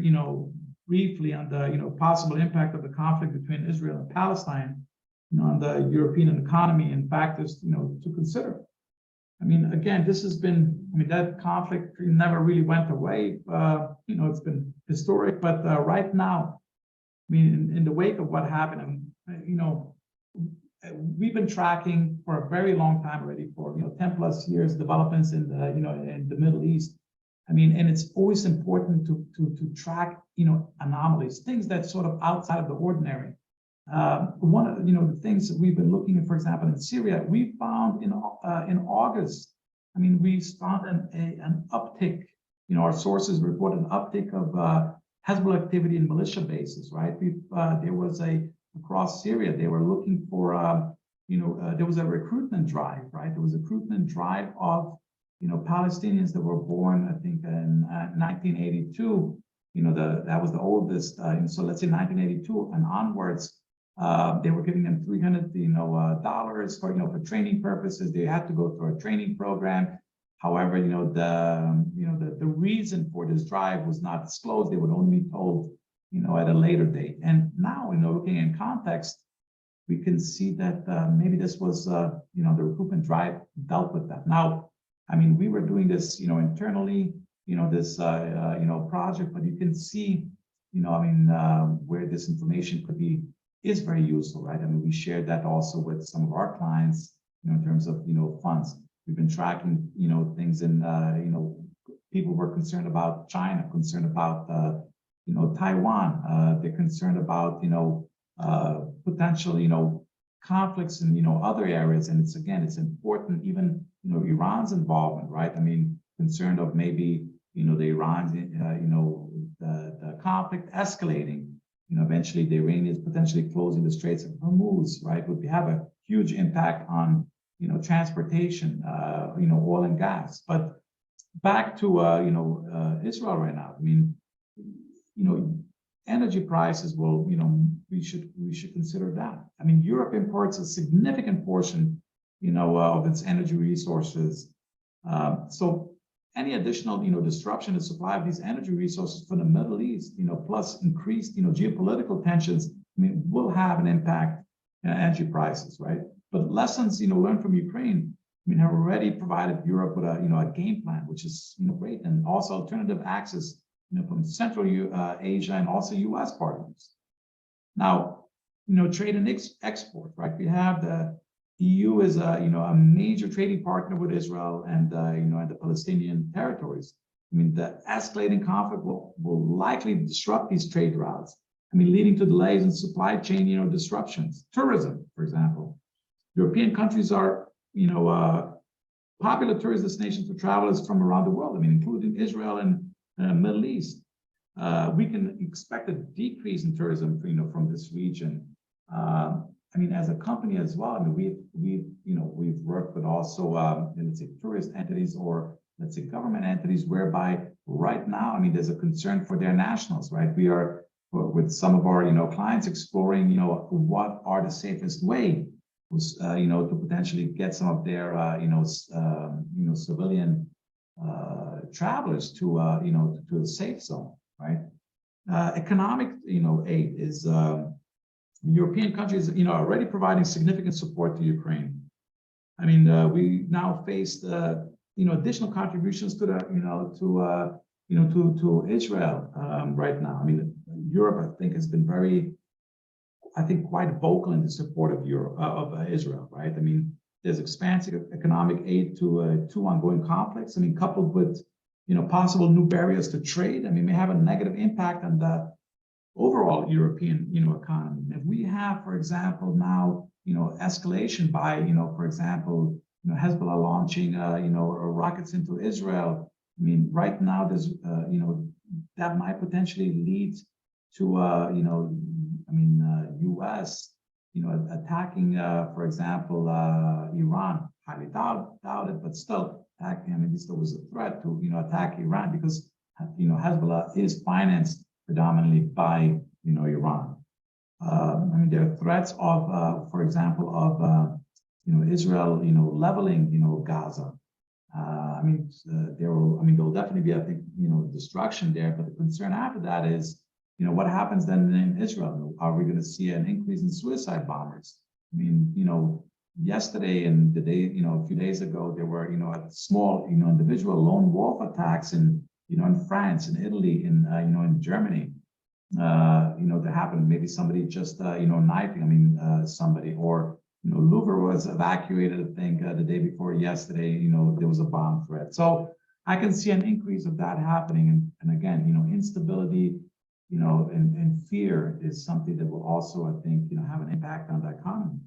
Speaker 2: briefly on the, possible impact of the conflict between Israel and Palestine, on the European economy and factors, to consider. Again, this has been, that conflict never really went away. It's been historic, but right now, in the wake of what happened, we've been tracking for a very long time already, for 10+ years, developments in the in the Middle East. And it's always important to track anomalies, things that sort of outside of the ordinary. One of the things that we've been looking at, for example, in Syria, we found in August, we found an uptick. Our sources reported an uptick of Hezbollah activity in militia bases. Right, there was across Syria, they were looking for, there was a recruitment drive, right? There was a recruitment drive of, Palestinians that were born, I think, in 1982. That was the oldest. So let's say 1982 and onwards, they were giving them $300, dollars for, for training purposes. They had to go through a training program. However, the reason for this drive was not disclosed. They would only be told, at a later date. And now, looking in context, we can see that maybe this was, the recruitment drive dealt with that. Now, we were doing this, internally, this, project, but you can see, where this information is very useful, right? We shared that also with some of our clients, in terms of, funds. We've been tracking, things in, people were concerned about China, concerned about, Taiwan. They're concerned about, potential, conflicts in, other areas. And it's important, even, Iran's involvement, right? Concerned of maybe, the Iran's, the conflict escalating. Eventually the Iranians potentially closing the Straits of Hormuz, right? Would have a huge impact on, transportation, oil and gas. But back to, Israel right now. Energy prices will, we should consider that. Europe imports a significant portion, of its energy resources. So any additional, disruption in the supply of these energy resources from the Middle East, plus increased, geopolitical tensions, I mean, will have an impact on energy prices, right? But lessons, learned from Ukraine, I mean, have already provided Europe with a game plan, which is, great, and also alternative access, from Central Asia and also U.S. partners. Now, trade and export, right? We have the EU is a major trading partner with Israel and the Palestinian territories. I mean, the escalating conflict will likely disrupt these trade routes. I mean, leading to delays in supply chain, disruptions. Tourism, for example. European countries are, popular tourist destinations for travelers from around the world. I mean, including Israel and Middle East. We can expect a decrease in tourism, from this region. I mean, as a company as well, I mean, we've worked with also, let's say, tourist entities or let's say government entities, whereby right now, I mean, there's a concern for their nationals, right? We are with some of our, clients exploring, what are the safest way, to potentially get some of their, civilian travelers to, to a safe zone, right? Economic, aid is. European countries, already providing significant support to Ukraine. I mean, we now faced, additional contributions to the, to Israel right now. I mean, Europe, I think, has been quite vocal in the support of Israel, right? I mean, there's expansive economic aid to two ongoing conflicts. I mean, coupled with, possible new barriers to trade, I mean, may have a negative impact on the overall European, economy. If we have, for example, now, escalation by, for example, Hezbollah launching, rockets into Israel. I mean, right now, there's, that might potentially lead to, U.S., attacking, for example, Iran. Highly doubt it, but still attacking. I mean, this was a threat to, attack Iran because, Hezbollah is financed predominantly by, Iran. I mean, there are threats of, for example, of, Israel, leveling, Gaza. There'll definitely be, I think, destruction there. But the concern after that is, what happens then in Israel? Are we going to see an increase in suicide bombers? I mean, yesterday and the day, a few days ago, there were, small, individual lone wolf attacks in France, in Italy, in Germany. That happened. Maybe somebody just, knifing. Somebody, or Louvre was evacuated. I think the day before yesterday, there was a bomb threat. So I can see an increase of that happening. And again, instability, and fear is something that will also, I think, have an impact on the economy.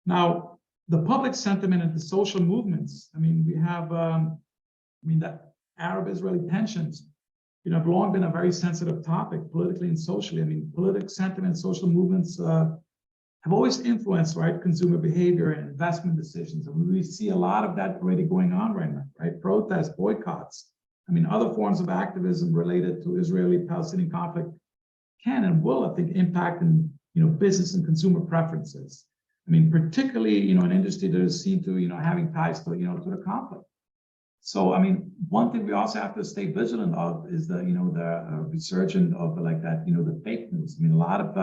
Speaker 2: Now, the public sentiment and the social movements. I mean, we have, the Arab-Israeli tensions, have long been a very sensitive topic politically and socially. I mean, political sentiment, social movements have always influenced, right, consumer behavior and investment decisions. And we see a lot of that already going on right now, right? Protests, boycotts. I mean, other forms of activism related to Israeli-Palestinian conflict can and will, I think, impact in, business and consumer preferences. I mean, particularly, an industry that is seen to, having ties to, to the conflict. So, I mean, one thing we also have to stay vigilant of is the, the resurgence of like that, the fake news. I mean, a lot of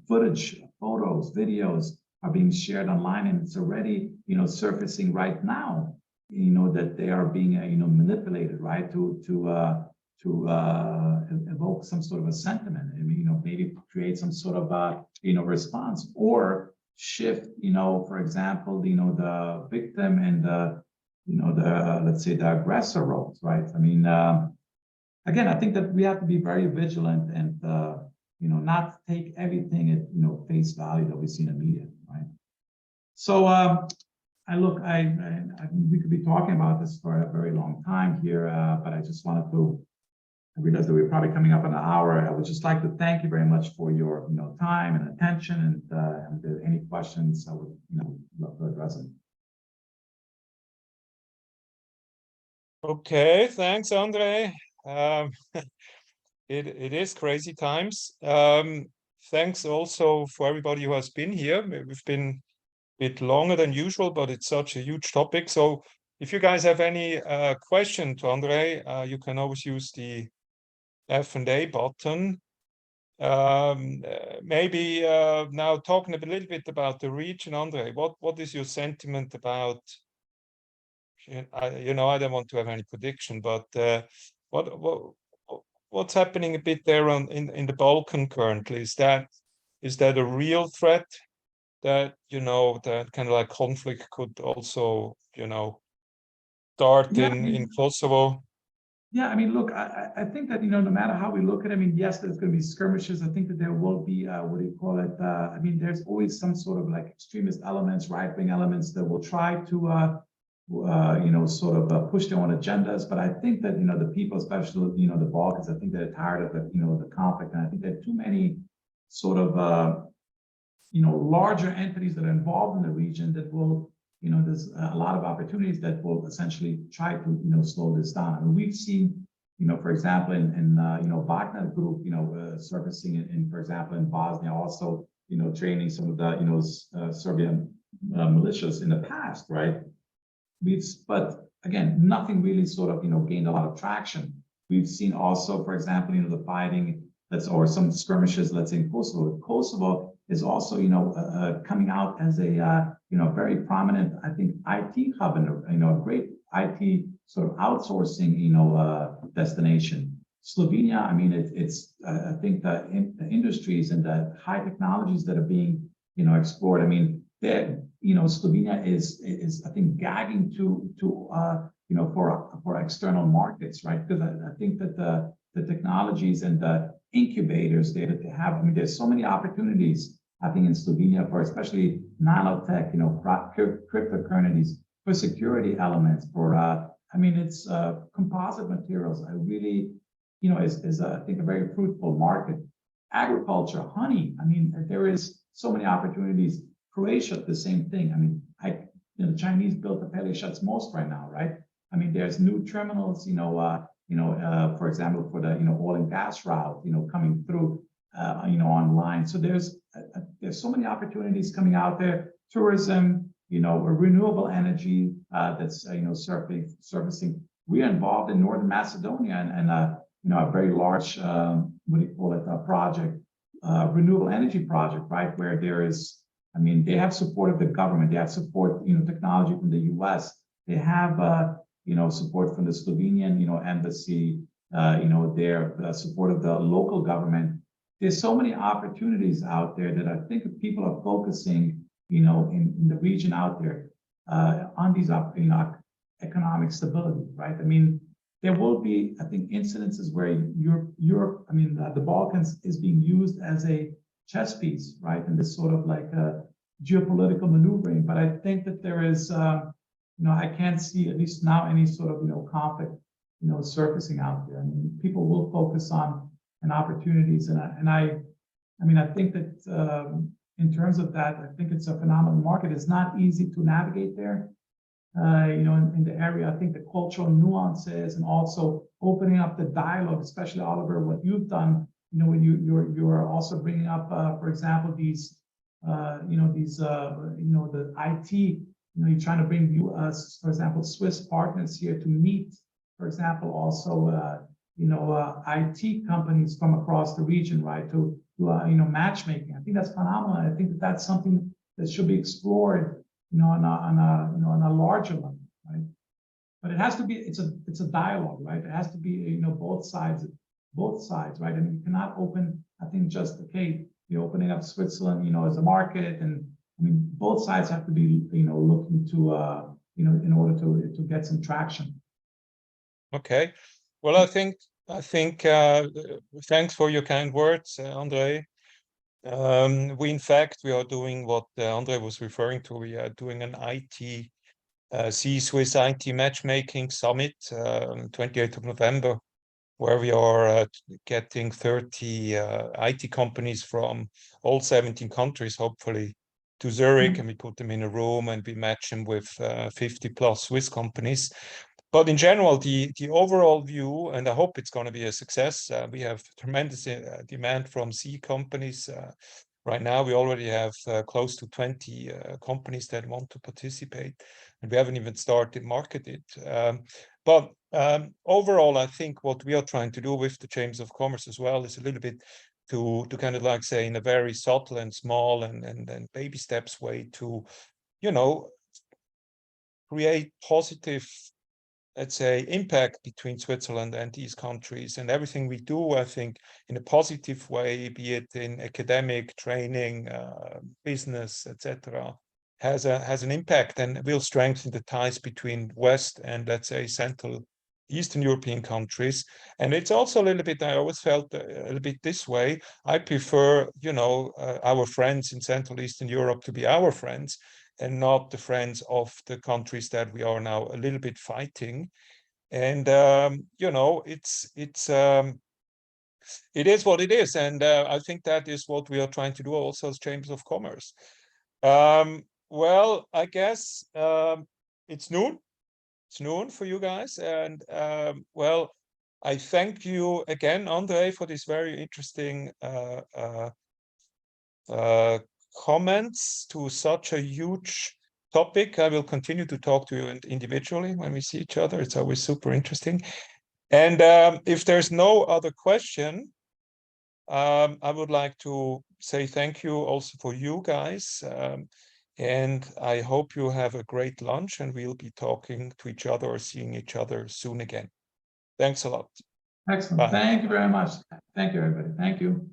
Speaker 2: footage, photos, videos are being shared online, and it's already, surfacing right now, that they are being, manipulated, right, to evoke some sort of a sentiment. I mean, maybe create some sort of, response or shift, for example, the victim and the, let's say, the aggressor roles, right? I mean, again, I think that we have to be very vigilant and, not take everything at, face value that we see in the media, right? So, we could be talking about this for a very long time here, but I just wanted to, I realize that we're probably coming up on an hour. I would just like to thank you very much for your, time and attention. And if there are any questions, I would, love to address them.
Speaker 1: Okay, thanks, Andrej. It is crazy times. Thanks also for everybody who has been here. We've been a bit longer than usual, but it's such a huge topic. So if you guys have any question to Andrej, you can always use the F&A button. Maybe now talking a little bit about the region, Andrej, what is your sentiment about, I don't want to have any prediction, but what's happening a bit there in the Balkan currently? Is that a real threat that, that kind of like conflict could also, start in Kosovo?
Speaker 2: Yeah, I mean, look, I think that, no matter how we look at it, I mean, yes, there's going to be skirmishes. I think that there will be, what do you call it? I mean, there's always some sort of like extremist elements, right-wing elements that will try to, sort of push their own agendas. But I think that, the people, especially, the Balkans, I think they're tired of the, the conflict. And I think there are too many sort of, larger entities that are involved in the region that will, there's a lot of opportunities that will essentially try to, slow this down. I mean, we've seen, for example, in Wagner Group, surfacing in, for example, in Bosnia, also, training some of the, Serbian militias in the past, right? But again, nothing really sort of, gained a lot of traction. We've seen also, for example, the fighting or some skirmishes, let's say in Kosovo. Kosovo is also, coming out as a, very prominent, I think, IT hub and, a great IT sort of outsourcing, destination. Slovenia, I mean, it's I think the industries and the high technologies that are being, explored. I mean, Slovenia is I think gagging to for external markets, right? Because I think that the technologies and the incubators that they have, I mean, there's so many opportunities, I think, in Slovenia for especially nanotech, cryptocurrencies, for security elements, for I mean, it's composite materials. I really, is I think a very fruitful market. Agriculture, honey. I mean, there is so many opportunities. Croatia, the same thing. I mean, the Chinese built the Pelješac most right now, right? I mean, there's new terminals, for example, for the oil and gas route, coming through, online. So there's so many opportunities coming out there. Tourism, renewable energy that's surfacing. We are involved in Northern Macedonia and a very large what do you call it, a project, renewable energy project, right? Where there is, I mean, they have support of the government. They have support, technology from the U.S. They have, support from the Slovenian, embassy. Their support of the local government. There's so many opportunities out there that I think people are focusing, in the region out there, on these, economic stability, right? I mean, there will be, I think, incidences where Europe, I mean, the Balkans is being used as a chess piece, right? And this sort of like geopolitical maneuvering. But I think that there is, I can't see, at least now, any sort of, conflict, surfacing out there. I mean, people will focus on opportunities. And I mean, I think that in terms of that, I think it's a phenomenal market. It's not easy to navigate there. In the area, I think the cultural nuances and also opening up the dialogue, especially Oliver, what you've done, when you're also bringing up, for example, these, the IT, you're trying to bring for example, Swiss partners here to meet, for example, also, IT companies from across the region, right? To matchmaking. I think that's phenomenal. I think that that's something that should be explored, on a larger level, right? But it has to be, it's a dialogue, right? It has to be, both sides, right? I mean, you cannot open, I think, just, okay, you're opening up Switzerland, as a market. And I mean, both sides have to be, looking to, in order to get some traction.
Speaker 1: Okay. Well, I think thanks for your kind words, Andrej. We are doing what Andrej was referring to. We are doing an IT CEE-Swiss IT matchmaking summit, 28th of November, where we are getting 30 IT companies from all 17 countries, hopefully, to Zurich, and we put them in a room and we match them with 50 plus Swiss companies. But in general, the overall view, and I hope it's going to be a success, we have tremendous demand from CEE companies. Right now, we already have close to 20 companies that want to participate, and we haven't even started marketed. But overall, I think what we are trying to do with the Chambers of Commerce as well is a little bit to kind of like say in a very subtle and small and baby steps way to, you know, create positive, let's say, impact between Switzerland and these countries. And everything we do, I think, in a positive way, be it in academic, training, business, etc., has an impact and will strengthen the ties between West and, let's say, Central Eastern European countries. And it's also a little bit, I always felt a little bit this way. I prefer, you know, our friends in Central Eastern Europe to be our friends and not the friends of the countries that we are now a little bit fighting. And you know, it is what it is, and I think that is what we are trying to do also as Chambers of Commerce. Well, I guess it's noon. It's noon for you guys, and well, I thank you again, Andrej, for this very interesting comments to such a huge topic. I will continue to talk to you individually when we see each other. It's always super interesting. And if there's no other question, I would like to say thank you also for you guys. And I hope you have a great lunch and we'll be talking to each other or seeing each other soon again. Thanks a lot.
Speaker 2: Excellent.
Speaker 1: Bye.
Speaker 2: Thank you very much. Thank you, everybody. Thank you.